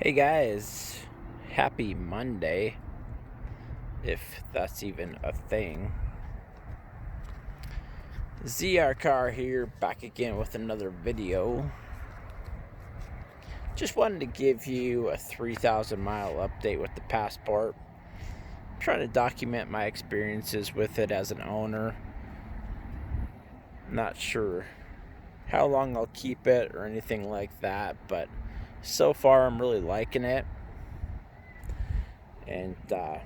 Hey guys, happy Monday, if that's even a thing. ZR Car here, back again with another video. Just wanted to give you a 3,000 mile update with the Passport. I'm trying to document my experiences with it as an owner. Not sure how long I'll keep it or anything like that, but so far I'm really liking it. And I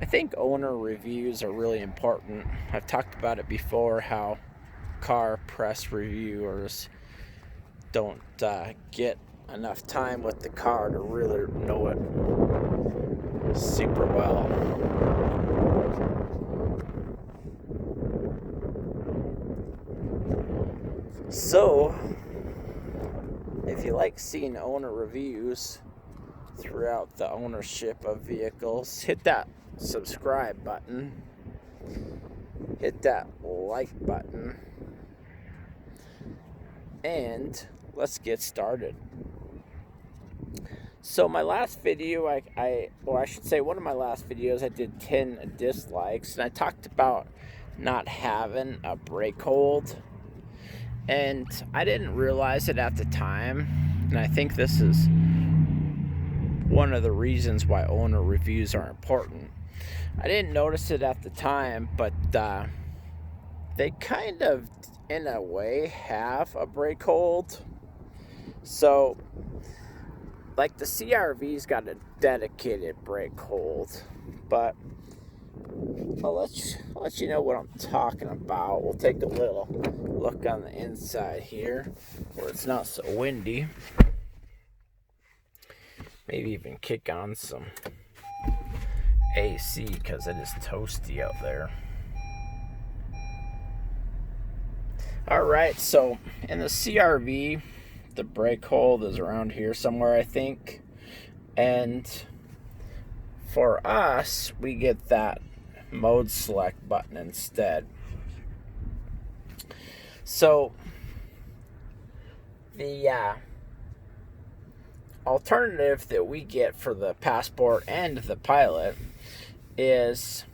think owner reviews are really important. I've talked about it before, how car press reviewers don't get enough time with the car to really know it super well. So, if you like seeing owner reviews throughout the ownership of vehicles, hit that subscribe button, hit that like button, and let's get started. So my last video, I should say one of my last videos, I did 10 dislikes, and I talked about not having a brake hold, and I didn't realize it at the time, and I think this is one of the reasons why owner reviews are important. I didn't notice it at the time, but they kind of, in a way, have a brake hold. So, like, the CRV's got a dedicated brake hold, but I'll let you know what I'm talking about. We'll take a little look on the inside here, where it's not so windy. Maybe even kick on some AC, because it is toasty out there. Alright, so in the CRV, the brake hold is around here somewhere, I think. And for us, we get that mode select button instead. So the alternative that we get for the Passport and the Pilot is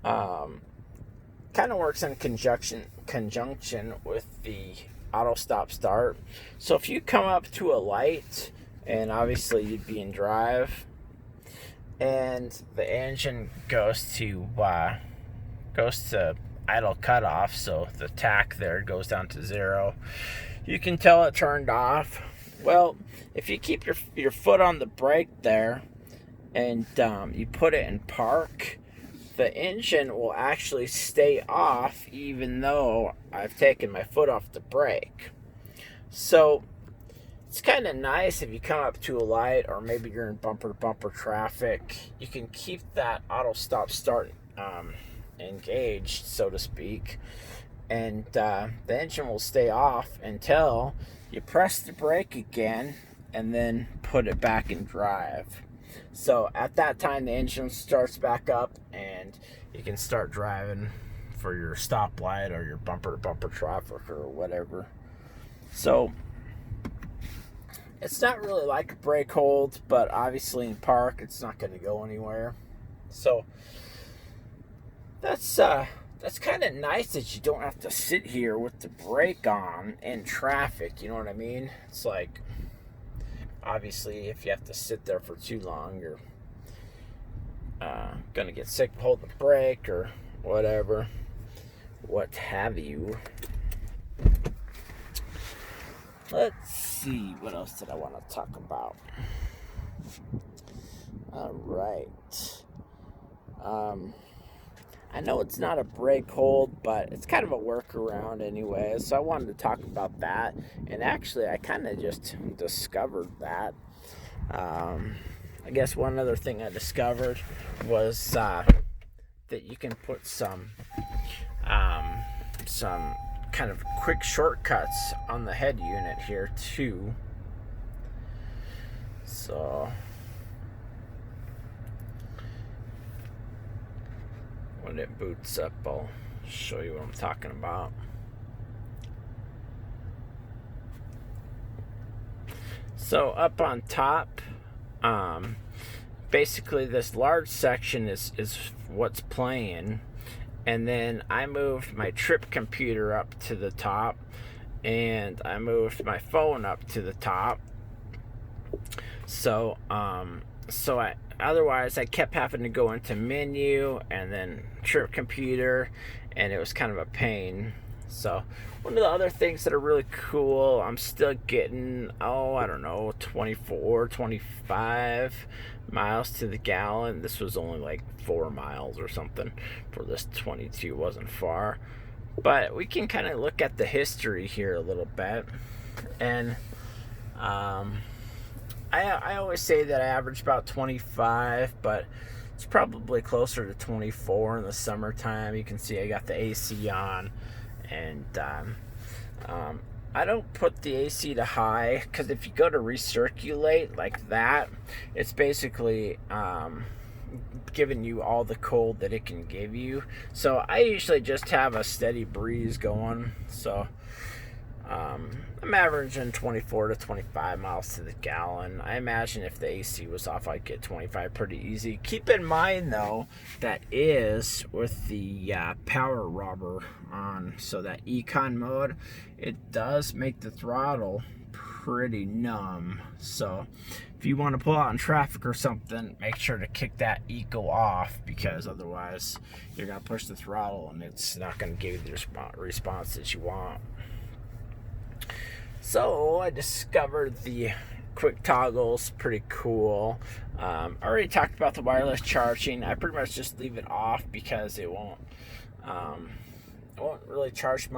kind of works in conjunction with the auto stop start. So if you come up to a light, and obviously you'd be in drive, and the engine goes to idle cutoff, so the tach there goes down to 0, you can tell it turned off. Well, if you keep your foot on the brake there, and you put it in park, the engine will actually stay off even though I've taken my foot off the brake. So it's kind of nice if you come up to a light, or maybe you're in bumper-to-bumper traffic. You can keep that auto stop start engaged, so to speak, and the engine will stay off until you press the brake again and then put it back in drive. So at that time, the engine starts back up, and you can start driving for your stoplight or your bumper-to-bumper traffic or whatever. So it's not really like a brake hold, but obviously in park, it's not going to go anywhere. So that's kind of nice that you don't have to sit here with the brake on in traffic. You know what I mean? It's like, obviously, if you have to sit there for too long, you're gonna get sick of holding the brake or whatever, what have you. Let's see, what else did I want to talk about? All right. I know it's not a brake hold, but it's kind of a workaround anyway, so I wanted to talk about that. And actually, I kind of just discovered that. I guess one other thing I discovered was that you can put some kind of quick shortcuts on the head unit here too. So when it boots up, I'll show you what I'm talking about. So up on top, basically this large section is what's playing, and then I moved my trip computer up to the top, and I moved my phone up to the top. So otherwise I kept having to go into menu and then trip computer, and it was kind of a pain. So one of the other things that are really cool, I'm still getting, I don't know, 24, 25 miles to the gallon. This was only like 4 miles or something for this 22, wasn't far. But we can kind of look at the history here a little bit. And I always say that I average about 25, but it's probably closer to 24 in the summertime. You can see I got the AC on, and I don't put the AC to high, because if you go to recirculate like that, it's basically giving you all the cold that it can give you. So I usually just have a steady breeze going. So I'm averaging 24 to 25 miles to the gallon. I imagine if the AC was off, I'd get 25 pretty easy. Keep in mind, though, that is with the power rubber on. So that econ mode, it does make the throttle pretty numb. So if you want to pull out in traffic or something, make sure to kick that eco off, because otherwise you're going to push the throttle and it's not going to give you the response that you want. So I discovered the quick toggles, pretty cool. I already talked about the wireless charging. I pretty much just leave it off because it won't really charge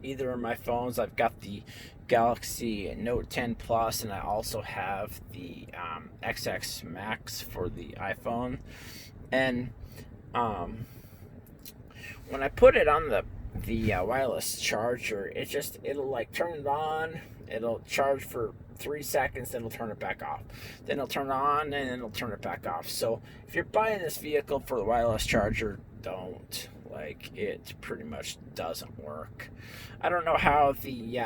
either of my phones. I've got the Galaxy Note 10 Plus, and I also have the XX Max for the iPhone. And when I put it on the wireless charger, it'll like turn it on, it'll charge for 3 seconds, then it'll turn it back off, then it'll turn it on, and then it'll turn it back off. So if you're buying this vehicle for the wireless charger, don't. Like, it pretty much doesn't work. I don't know how the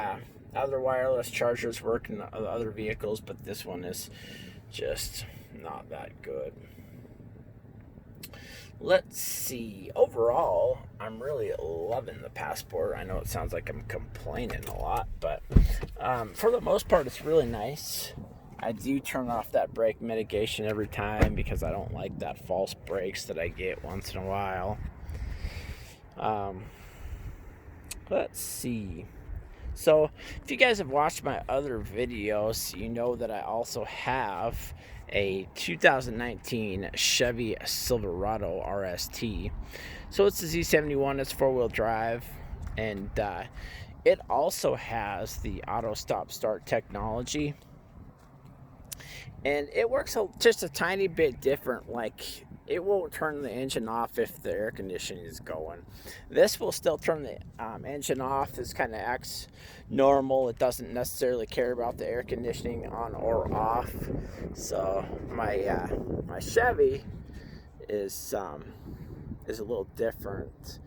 other wireless chargers work in the other vehicles, but this one is just not that good. Let's see. Overall, I'm really loving the Passport. I know it sounds like I'm complaining a lot, but for the most part, it's really nice. I do turn off that brake mitigation every time because I don't like that false brakes that I get once in a while. Let's see. So, if you guys have watched my other videos, you know that I also have a 2019 Chevy Silverado RST. So it's a Z71, it's 4-wheel drive, and it also has the auto stop start technology. And it works just a tiny bit different. Like, it won't turn the engine off if the air conditioning is going. This will still turn the engine off. This kind of acts normal. It doesn't necessarily care about the air conditioning on or off. So my Chevy is a little different.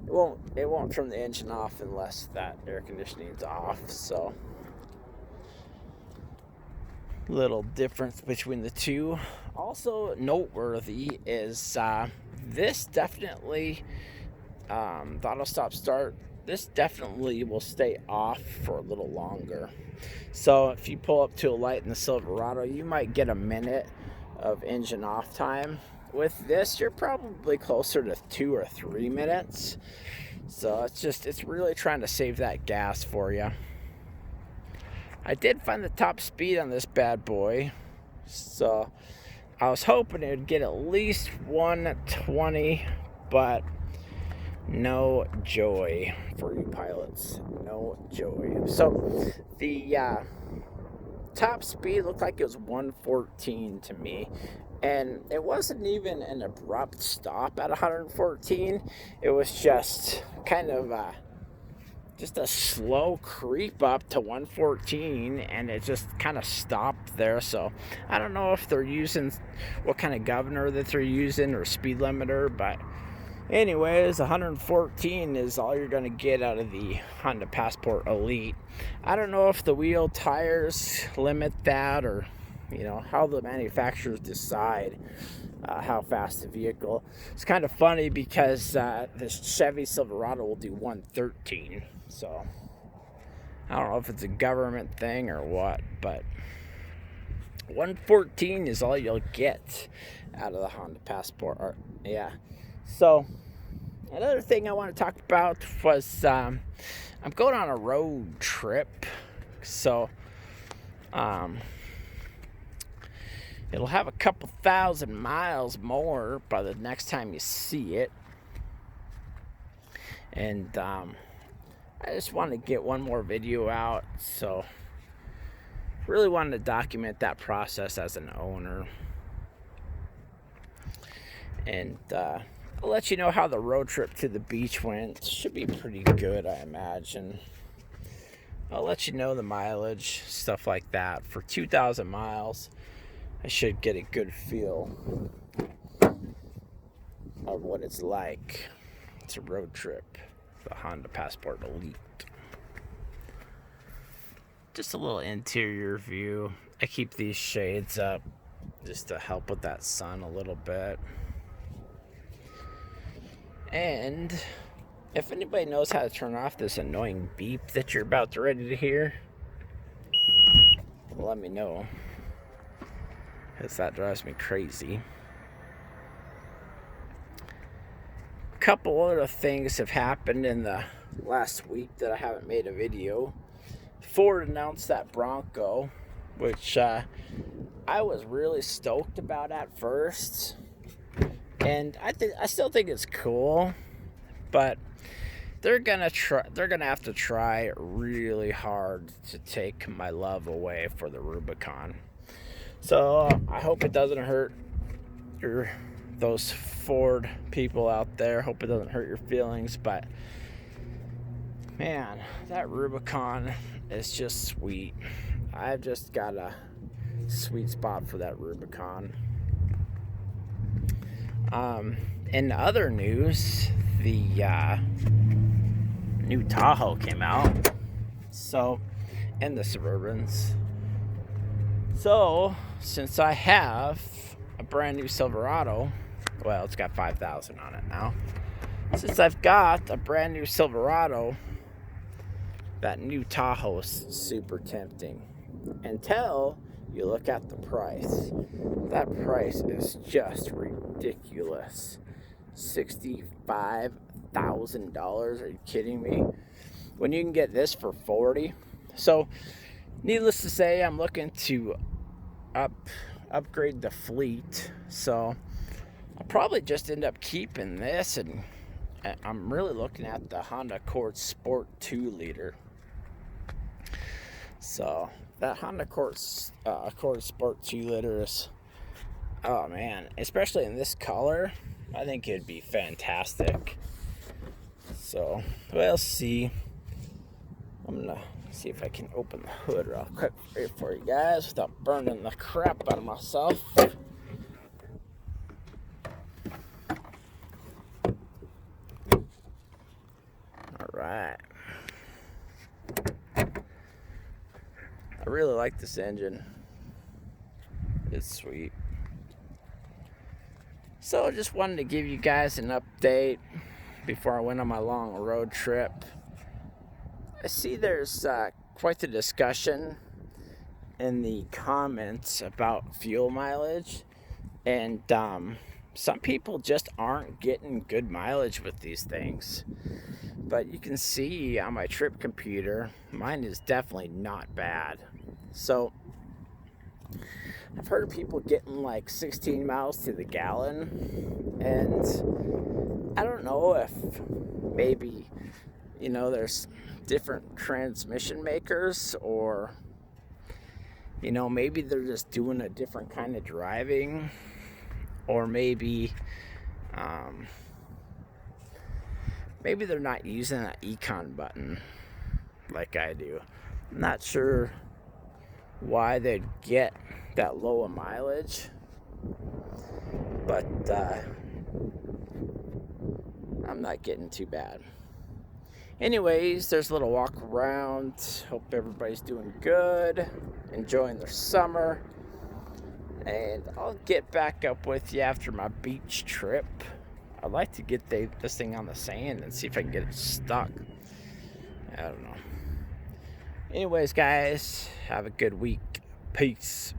It won't turn the engine off unless that air conditioning is off. So little difference between the two. Also noteworthy is this definitely the auto stop start, this definitely will stay off for a little longer. So if you pull up to a light in the Silverado, you might get a minute of engine off time. With this, you're probably closer to 2 or 3 minutes. So it's really trying to save that gas for you. I did find the top speed on this bad boy, so I was hoping it would get at least 120, but no joy for you pilots. No joy. So the top speed looked like it was 114 to me, and it wasn't even an abrupt stop at 114. It was just kind of just a slow creep up to 114, and it just kind of stopped there. So I don't know if they're using what kind of governor that they're using or speed limiter, but Anyways, 114 is all you're going to get out of the Honda Passport Elite. I don't know if the wheel tires limit that, or how the manufacturers decide how fast the vehicle. It's kind of funny because this Chevy Silverado will do 113. So I don't know if it's a government thing or what, but 114 is all you'll get out of the Honda Passport. Yeah. So another thing I want to talk about was I'm going on a road trip. So it'll have a couple thousand miles more by the next time you see it. And I just wanted to get one more video out. So really wanted to document that process as an owner. And I'll let you know how the road trip to the beach went. Should be pretty good, I imagine. I'll let you know the mileage, stuff like that. For 2,000 miles, I should get a good feel of what it's like. It's a road trip, the Honda Passport Elite. Just a little interior view. I keep these shades up just to help with that sun a little bit. And if anybody knows how to turn off this annoying beep that you're about to ready to hear, let me know, because that drives me crazy. A couple other things have happened in the last week that I haven't made a video. Ford announced that Bronco, which I was really stoked about at first. And I still think it's cool, but they're gonna have to try really hard to take my love away for the Rubicon. So I hope it doesn't hurt those Ford people out there. Hope it doesn't hurt your feelings, but man, that Rubicon is just sweet. I've just got a sweet spot for that Rubicon. In other news, the new Tahoe came out. So, and the Suburbans. So, since I have a brand new Silverado, well, it's got 5,000 on it now. Since I've got a brand new Silverado, that new Tahoe is super tempting. Until you look at the price. That price is just ridiculous. $65,000. Are you kidding me? When you can get this for 40. So, needless to say, I'm looking to upgrade the fleet. So, I'll probably just end up keeping this, and I'm really looking at the Honda Accord Sport 2-liter. So, that Honda Accord Sport 2-liter is, oh man, especially in this color, I think it'd be fantastic. So, we'll see. I'm gonna see if I can open the hood real quick for you guys without burning the crap out of myself. Alright. I really like this engine. It's sweet. So I just wanted to give you guys an update before I went on my long road trip. I see there's quite the discussion in the comments about fuel mileage, and some people just aren't getting good mileage with these things. But you can see on my trip computer, mine is definitely not bad. So I've heard of people getting like 16 miles to the gallon, and I don't know if maybe, there's different transmission makers, or, maybe they're just doing a different kind of driving, or maybe they're not using an econ button like I do. I'm not sure why they'd get that low a mileage, but I'm not getting too bad. Anyways, there's a little walk around. Hope everybody's doing good, enjoying their summer. And I'll get back up with you after my beach trip. I'd like to get this thing on the sand and see if I can get it stuck. I don't know. Anyways, guys, have a good week. Peace.